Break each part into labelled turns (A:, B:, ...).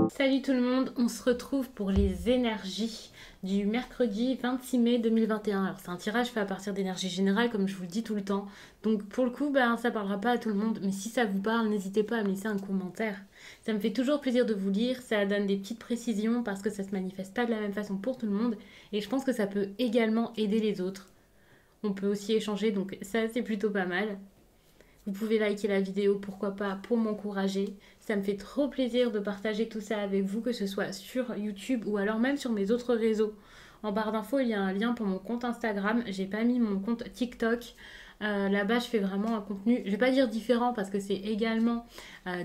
A: Salut tout le monde, on se retrouve pour les énergies du mercredi 26 mai 2021. Alors c'est un tirage fait à partir d'énergie générale comme je vous le dis tout le temps. Donc pour le coup, ça parlera pas à tout le monde, mais si ça vous parle, n'hésitez pas à me laisser un commentaire. Ça me fait toujours plaisir de vous lire, ça donne des petites précisions parce que ça se manifeste pas de la même façon pour tout le monde et je pense que ça peut également aider les autres. On peut aussi échanger, donc ça c'est plutôt pas mal. Vous pouvez liker la vidéo, pourquoi pas, pour m'encourager. Ça me fait trop plaisir de partager tout ça avec vous, que ce soit sur YouTube ou alors même sur mes autres réseaux. En barre d'infos, il y a un lien pour mon compte Instagram. J'ai pas mis mon compte TikTok. Là-bas, je fais vraiment un contenu, je vais pas dire différent parce que c'est également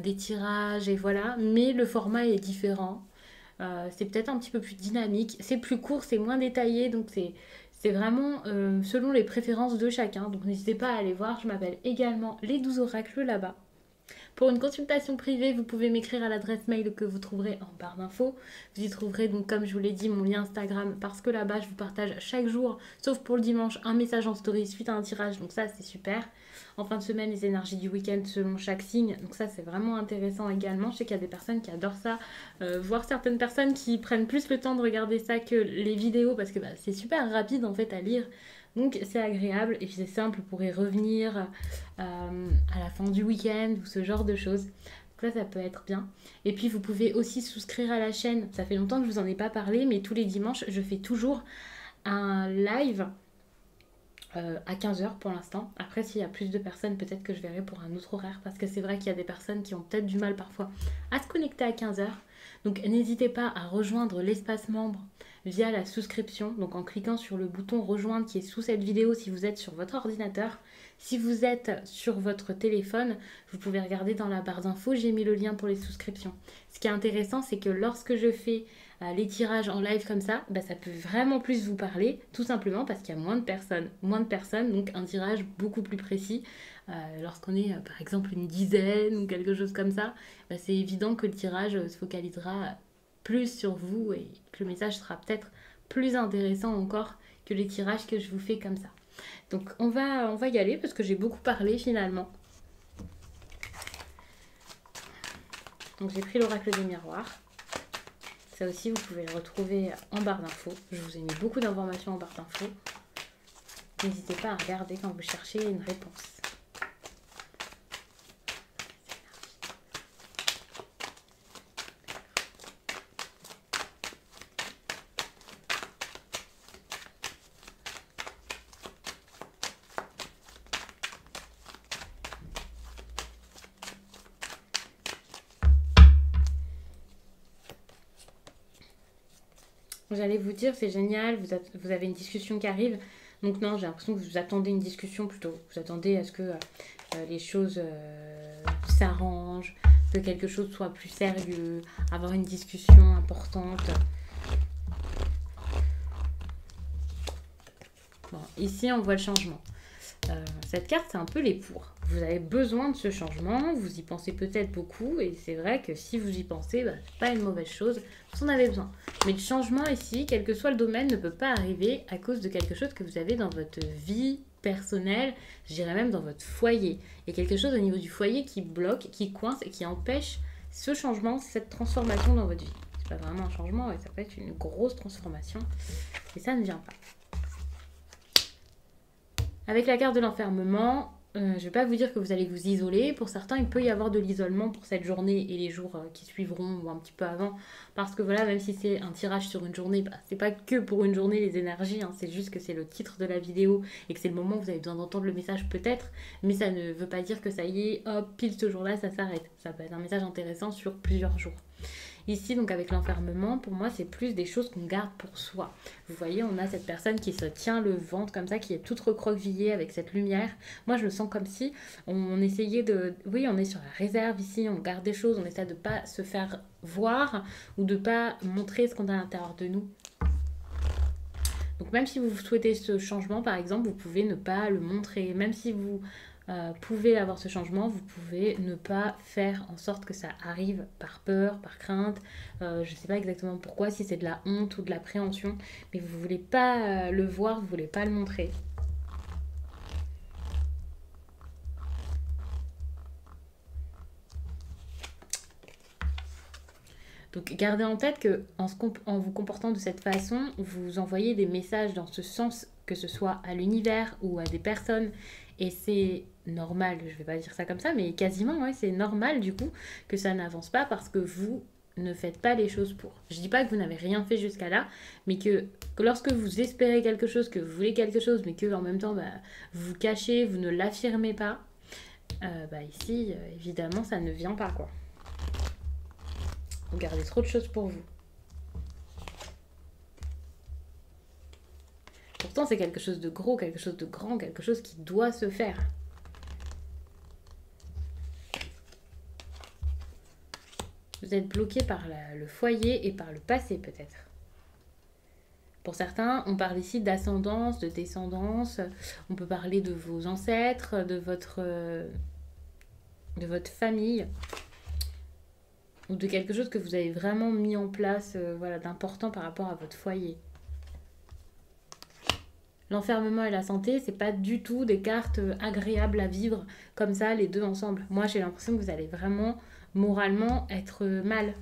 A: des tirages et voilà, mais le format est différent. C'est peut-être un petit peu plus dynamique. C'est plus court, c'est moins détaillé, donc c'est vraiment selon les préférences de chacun. Donc n'hésitez pas à aller voir. Je m'appelle également les 12 oracles là-bas. Pour une consultation privée, vous pouvez m'écrire à l'adresse mail que vous trouverez en barre d'infos. Vous y trouverez donc, comme je vous l'ai dit, mon lien Instagram parce que là-bas, je vous partage chaque jour, sauf pour le dimanche, un message en story suite à un tirage. Donc ça, c'est super. En fin de semaine, les énergies du week-end selon chaque signe. Donc ça, c'est vraiment intéressant également. Je sais qu'il y a des personnes qui adorent ça, voir certaines personnes qui prennent plus le temps de regarder ça que les vidéos parce que c'est super rapide en fait à lire. Donc c'est agréable et puis c'est simple pour y revenir à la fin du week-end ou ce genre de choses. Donc là, ça peut être bien. Et puis vous pouvez aussi souscrire à la chaîne. Ça fait longtemps que je vous en ai pas parlé, mais tous les dimanches, je fais toujours un live à 15h pour l'instant. Après, s'il y a plus de personnes, peut-être que je verrai pour un autre horaire parce que c'est vrai qu'il y a des personnes qui ont peut-être du mal parfois à se connecter à 15h. Donc n'hésitez pas à rejoindre l'espace membre via la souscription, donc en cliquant sur le bouton rejoindre qui est sous cette vidéo si vous êtes sur votre ordinateur. Si vous êtes sur votre téléphone, vous pouvez regarder dans la barre d'infos, j'ai mis le lien pour les souscriptions. Ce qui est intéressant, c'est que lorsque je fais les tirages en live comme ça, ça peut vraiment plus vous parler, tout simplement parce qu'il y a moins de personnes. Moins de personnes, donc un tirage beaucoup plus précis. Lorsqu'on est par exemple une dizaine ou quelque chose comme ça, c'est évident que le tirage se focalisera plus sur vous et que le message sera peut-être plus intéressant encore que les tirages que je vous fais comme ça. Donc on va y aller parce que j'ai beaucoup parlé finalement. Donc j'ai pris l'oracle des miroirs. Ça aussi, vous pouvez le retrouver en barre d'infos. Je vous ai mis beaucoup d'informations en barre d'infos. N'hésitez pas à regarder quand vous cherchez une réponse. J'allais vous dire, c'est génial, vous avez une discussion qui arrive. Donc non, j'ai l'impression que vous attendez une discussion plutôt. Vous attendez à ce que les choses s'arrangent, que quelque chose soit plus sérieux, avoir une discussion importante. Bon, ici, on voit le changement. Cette carte, c'est un peu les pour. Vous avez besoin de ce changement, vous y pensez peut-être beaucoup, et c'est vrai que si vous y pensez, c'est pas une mauvaise chose, vous en avez besoin. Mais le changement ici, quel que soit le domaine, ne peut pas arriver à cause de quelque chose que vous avez dans votre vie personnelle, je dirais même dans votre foyer. Il y a quelque chose au niveau du foyer qui bloque, qui coince et qui empêche ce changement, cette transformation dans votre vie. C'est pas vraiment un changement, ouais, ça peut être une grosse transformation, et ça ne vient pas. Avec la carte de l'enfermement, je ne vais pas vous dire que vous allez vous isoler. Pour certains, il peut y avoir de l'isolement pour cette journée et les jours qui suivront ou un petit peu avant. Parce que voilà, même si c'est un tirage sur une journée, c'est pas que pour une journée les énergies. C'est juste que c'est le titre de la vidéo et que c'est le moment où vous avez besoin d'entendre le message peut-être. Mais ça ne veut pas dire que ça y est, hop, pile ce jour-là, ça s'arrête. Ça peut être un message intéressant sur plusieurs jours. Ici, donc avec l'enfermement, pour moi, c'est plus des choses qu'on garde pour soi. Vous voyez, on a cette personne qui se tient le ventre comme ça, qui est toute recroquevillée avec cette lumière. Moi, je le sens comme si on essayait de... Oui, on est sur la réserve ici, on garde des choses, on essaie de ne pas se faire voir ou de ne pas montrer ce qu'on a à l'intérieur de nous. Donc même si vous souhaitez ce changement, par exemple, vous pouvez ne pas le montrer. Même si vous pouvez avoir ce changement, vous pouvez ne pas faire en sorte que ça arrive par peur, par crainte. Je ne sais pas exactement pourquoi, si c'est de la honte ou de l'appréhension, mais vous ne voulez pas le voir, vous ne voulez pas le montrer. Donc gardez en tête que en vous comportant de cette façon, vous envoyez des messages dans ce sens, que ce soit à l'univers ou à des personnes. Et c'est normal, je vais pas dire ça comme ça, mais quasiment, ouais, c'est normal du coup que ça n'avance pas parce que vous ne faites pas les choses pour. Je dis pas que vous n'avez rien fait jusqu'à là, mais que lorsque vous espérez quelque chose, que vous voulez quelque chose, mais que en même temps, vous vous cachez, vous ne l'affirmez pas, ici, évidemment, ça ne vient pas, quoi. Vous gardez trop de choses pour vous. Pourtant, c'est quelque chose de gros, quelque chose de grand, quelque chose qui doit se faire. Vous êtes bloqué par le foyer et par le passé, peut-être. Pour certains, on parle ici d'ascendance, de descendance. On peut parler de vos ancêtres, de votre famille, ou de quelque chose que vous avez vraiment mis en place, d'important par rapport à votre foyer. L'enfermement et la santé, c'est pas du tout des cartes agréables à vivre comme ça, les deux ensemble. Moi, j'ai l'impression que vous allez vraiment, moralement, être mal.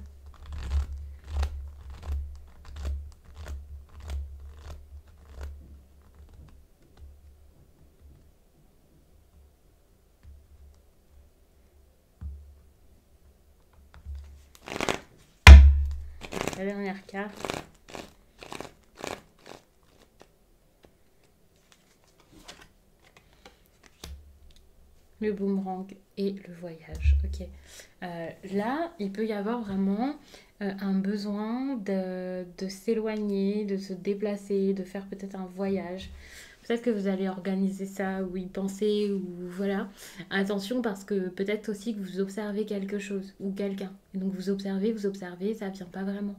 A: La dernière carte. Le boomerang et le voyage. Ok. Là, il peut y avoir vraiment un besoin de s'éloigner, de se déplacer, de faire peut-être un voyage. Peut-être que vous allez organiser ça ou y penser ou voilà. Attention parce que peut-être aussi que vous observez quelque chose ou quelqu'un. Et donc vous observez, ça vient pas vraiment.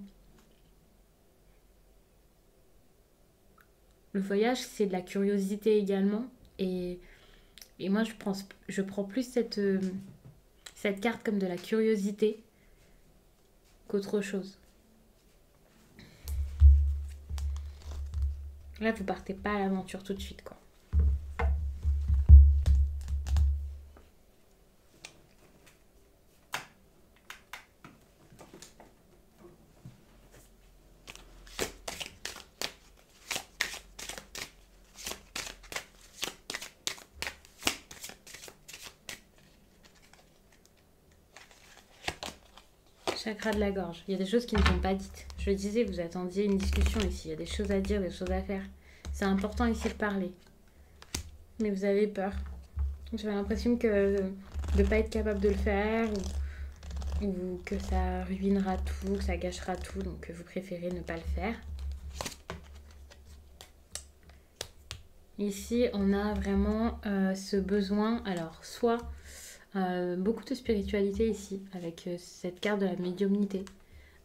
A: Le voyage, c'est de la curiosité également. Et moi, je prends plus cette carte comme de la curiosité qu'autre chose. Là, vous partez pas à l'aventure tout de suite, quoi. Chakra de la gorge. Il y a des choses qui ne sont pas dites. Je le disais, vous attendiez une discussion ici. Il y a des choses à dire, des choses à faire. C'est important ici de parler. Mais vous avez peur. J'avais l'impression que de ne pas être capable de le faire ou que ça ruinera tout, que ça gâchera tout. Donc vous préférez ne pas le faire. Ici, on a vraiment ce besoin. Alors, soit beaucoup de spiritualité ici, avec cette carte de la médiumnité.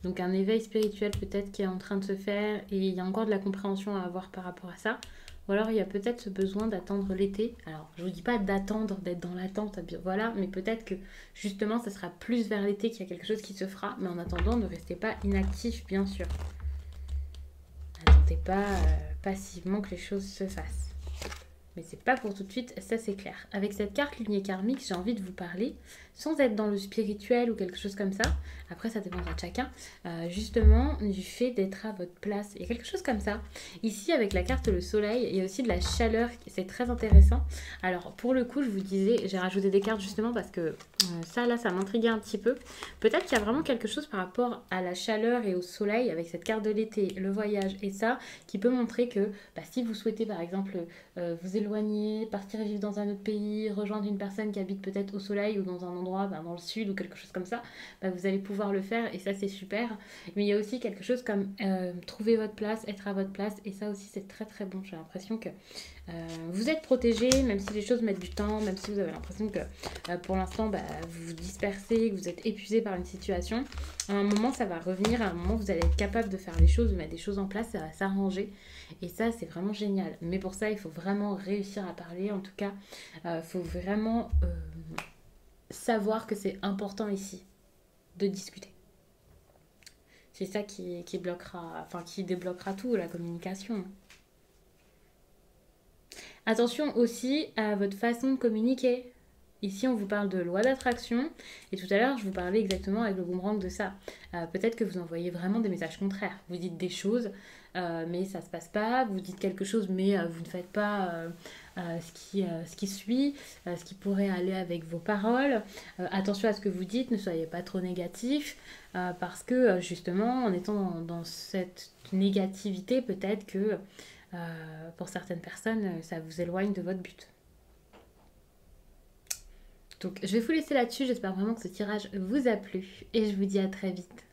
A: Donc un éveil spirituel peut-être qui est en train de se faire et il y a encore de la compréhension à avoir par rapport à ça. Ou alors il y a peut-être ce besoin d'attendre l'été. Alors je vous dis pas d'attendre, d'être dans l'attente, voilà, mais peut-être que justement ça sera plus vers l'été qu'il y a quelque chose qui se fera. Mais en attendant, ne restez pas inactif bien sûr. N'attendez pas passivement que les choses se fassent. Mais c'est pas pour tout de suite, ça c'est clair. Avec cette carte lignée karmique, j'ai envie de vous parler, sans être dans le spirituel ou quelque chose comme ça, après ça dépendra de chacun, justement du fait d'être à votre place. Il y a quelque chose comme ça. Ici, avec la carte le soleil, il y a aussi de la chaleur, c'est très intéressant. Alors pour le coup, je vous disais, j'ai rajouté des cartes justement parce que ça m'intriguait un petit peu. Peut-être qu'il y a vraiment quelque chose par rapport à la chaleur et au soleil, avec cette carte de l'été, le voyage et ça, qui peut montrer que si vous souhaitez par exemple vous éloigner, partir vivre dans un autre pays, rejoindre une personne qui habite peut-être au soleil ou dans un endroit dans le sud ou quelque chose comme ça, vous allez pouvoir le faire et ça c'est super. Mais il y a aussi quelque chose comme trouver votre place, être à votre place et ça aussi c'est très très bon. J'ai l'impression que vous êtes protégé, même si les choses mettent du temps, même si vous avez l'impression que pour l'instant vous vous dispersez, que vous êtes épuisé par une situation. À un moment ça va revenir, à un moment vous allez être capable de faire les choses, de mettre des choses en place, ça va s'arranger. Et ça, c'est vraiment génial. Mais pour ça, il faut vraiment réussir à parler. En tout cas, il faut vraiment savoir que c'est important ici de discuter. C'est ça qui bloquera, qui débloquera tout, la communication. Attention aussi à votre façon de communiquer. Ici, on vous parle de loi d'attraction et tout à l'heure, je vous parlais exactement avec le boomerang de ça. Peut-être que vous envoyez vraiment des messages contraires. Vous dites des choses, mais ça ne se passe pas. Vous dites quelque chose, mais vous ne faites pas ce qui suit, ce qui pourrait aller avec vos paroles. Attention à ce que vous dites, ne soyez pas trop négatif, parce que justement, en étant dans cette négativité, peut-être que pour certaines personnes, ça vous éloigne de votre but. Donc je vais vous laisser là-dessus, j'espère vraiment que ce tirage vous a plu et je vous dis à très vite.